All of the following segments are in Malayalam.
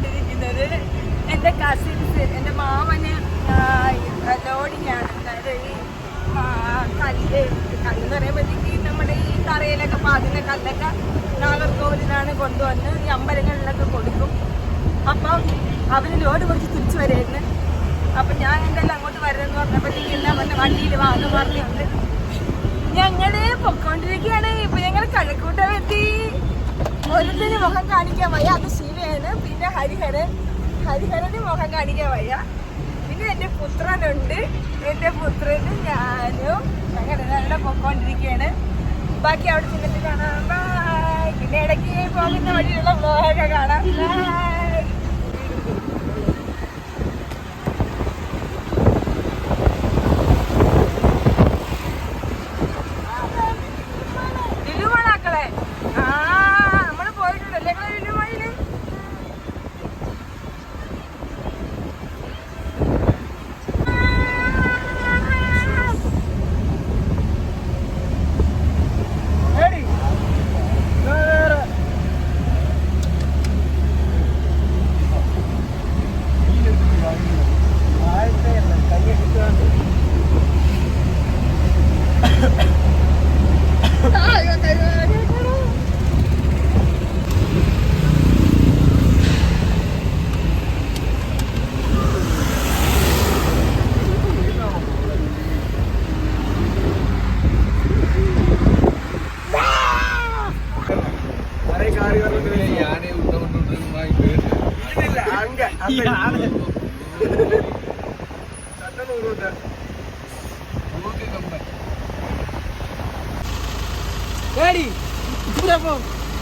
പോയിക്കൊണ്ടിരിക്കുന്നത്. എൻ്റെ കസിൻസ്, എൻ്റെ മാമന് ലോഡിങ്ങാണ്. അതായത് ഈ കല്ലെന്ന് പറയുമ്പോഴത്തേക്ക് നമ്മുടെ ഈ തറയിലൊക്കെ പാകുന്ന കല്ലൊക്കെ നാഗർകോവിലിനാണ് കൊണ്ടുവന്ന് ഈ അമ്പലങ്ങളിലൊക്കെ കൊടുക്കും. അപ്പം അവന് ലോഡ് കുറച്ച് തിരിച്ചു വരുമായിരുന്നു. അപ്പം ഞാൻ എന്തെല്ലാം അങ്ങോട്ട് വരുമെന്ന് പറഞ്ഞപ്പോഴത്തേക്ക് എല്ലാം വന്ന് വണ്ടിയിൽ വാങ്ങും പറഞ്ഞുണ്ട്. ഞങ്ങള് പൊക്കോണ്ടിരിക്കുകയാണ്. ഇപ്പൊ ഞങ്ങൾ കഴക്കൂട്ടമെത്തി. ഒരുത്തിന് മുഖം കാണിക്കാൻ വയ്യ, അത് ശിവയാണ്. പിന്നെ ഹരിഹരന് മുഖം കാണിക്കാൻ വയ്യ. പിന്നെ എൻ്റെ പുത്രനുണ്ട്. എൻ്റെ പുത്രനും ഞാനും ഞങ്ങൾ പൊക്കോണ്ടിരിക്കുകയാണ്. ബാക്കി അവിടെ ചെന്നിട്ട് കാണാം. ബൈ. പിന്നെ ഇടയ്ക്ക് പോകുന്ന വഴിയുള്ള വ്ലോഗൊക്കെ കാണാം.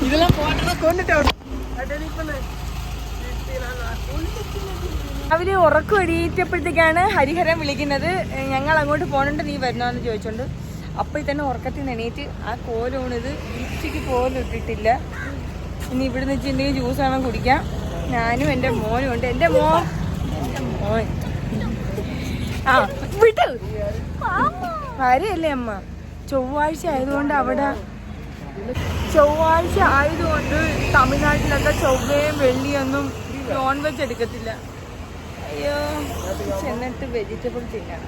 இதெல்லாம் போட்டா கொண்டுட்டோம். അവര് ഉറക്കം എണീറ്റപ്പോഴത്തേക്കാണ് ഹരിഹരൻ വിളിക്കുന്നത്. ഞങ്ങൾ അങ്ങോട്ട് പോകണുണ്ട്, നീ വരണോന്ന് ചോദിച്ചോണ്ട്. അപ്പോൾ തന്നെ ഉറക്കത്തിൽ നിന്ന് എണീറ്റ് ആ കോലൂണിത് ഉച്ചയ്ക്ക് പോലും ഇട്ടിട്ടില്ല. ഇനി ഇവിടുന്ന് വെച്ചിട്ടുണ്ടെങ്കിൽ ജ്യൂസ് വേണം കുടിക്കാം. ഞാനും എൻ്റെ മോനും ഉണ്ട്. എൻ്റെ മോൻ ആ വിട്ടു വരെയല്ലേ അമ്മ. ചൊവ്വാഴ്ച ആയതുകൊണ്ട് തമിഴ്നാട്ടിലൊക്കെ ചൊവ്വയും വെള്ളിയൊന്നും നോൺ വെജ് എടുക്കത്തില്ല. അയ്യോ, ചെന്നിട്ട് വെജിറ്റബിൾ തിന്നണം.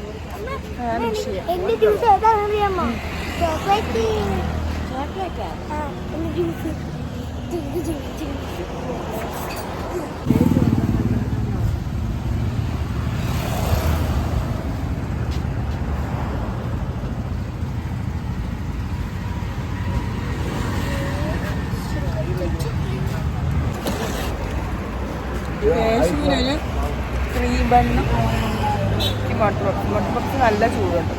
കേശുവിനൊരു 3 ബണ്ണും മുട്ടപ്പുറത്ത് നല്ല ചൂടുണ്ട്.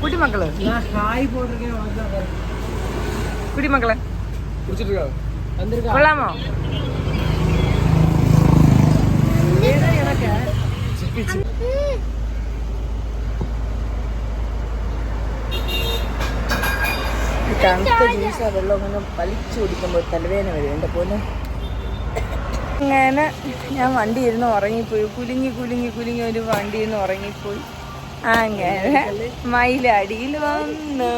കുട്ടിമക്കള് കൊള്ളാമോ? തണുത്ത ജ്യൂസാ. വെള്ളം അങ്ങനെ വലിച്ചു കുടിക്കുമ്പോൾ തലവേദന വരും എൻ്റെ പോലെ. അങ്ങനെ ഞാൻ വണ്ടി ഇരുന്ന് ഉറങ്ങിപ്പോയി. കുലുങ്ങി ഒരു വണ്ടി ഇരുന്ന് ഉറങ്ങിപ്പോയി. അങ്ങനെ മയിലടിയിൽ വന്നു.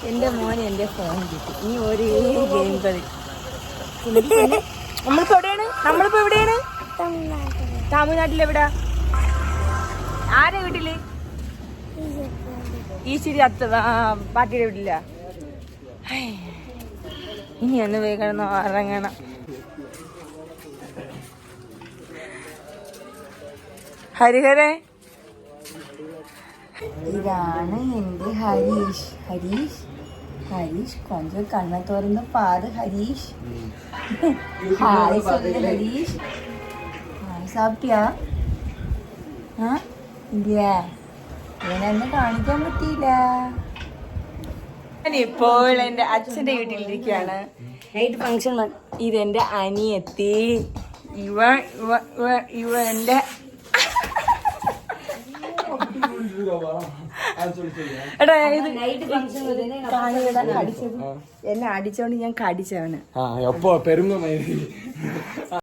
എൻ്റെ മോന് എൻ്റെ ഫോൺ കിട്ടി. ഇനി ഒരേ ഗെയിം കളി. നമ്മളിപ്പോ എവിടെയാണ്? തമിഴ്നാട്ടിലെവിടാ? ആരെ വീട്ടില്? ഈശ്വരി പാട്ടിയുടെ വീട്ടില്ല. ഇനി ഒന്ന് വേഗം ഇറങ്ങണം. ഹരിഹരേ, ഇതാണ് എൻ്റെ ഹരീഷ് കൊഞ്ചം കണ്ണ തുറന്ന് പാറ്. ഹരീഷ് ഹായ് சொல்லு. ഹരീഷ് ഹായ്. സാപ്പിട്ടിയാ? ഇല്ല, ഇവനെന്നെ കാണിക്കാൻ പറ്റിയില്ല. ഇപ്പോൾ എന്റെ അച്ഛന്റെ വീട്ടിലിരിക്കുകയാണ്. ഇതെന്റെ അനിയത്തി. ഇവ എന്റെ എടാ എന്നെ അടിച്ചോണ്ട് ഞാൻ കടിച്ചവന്.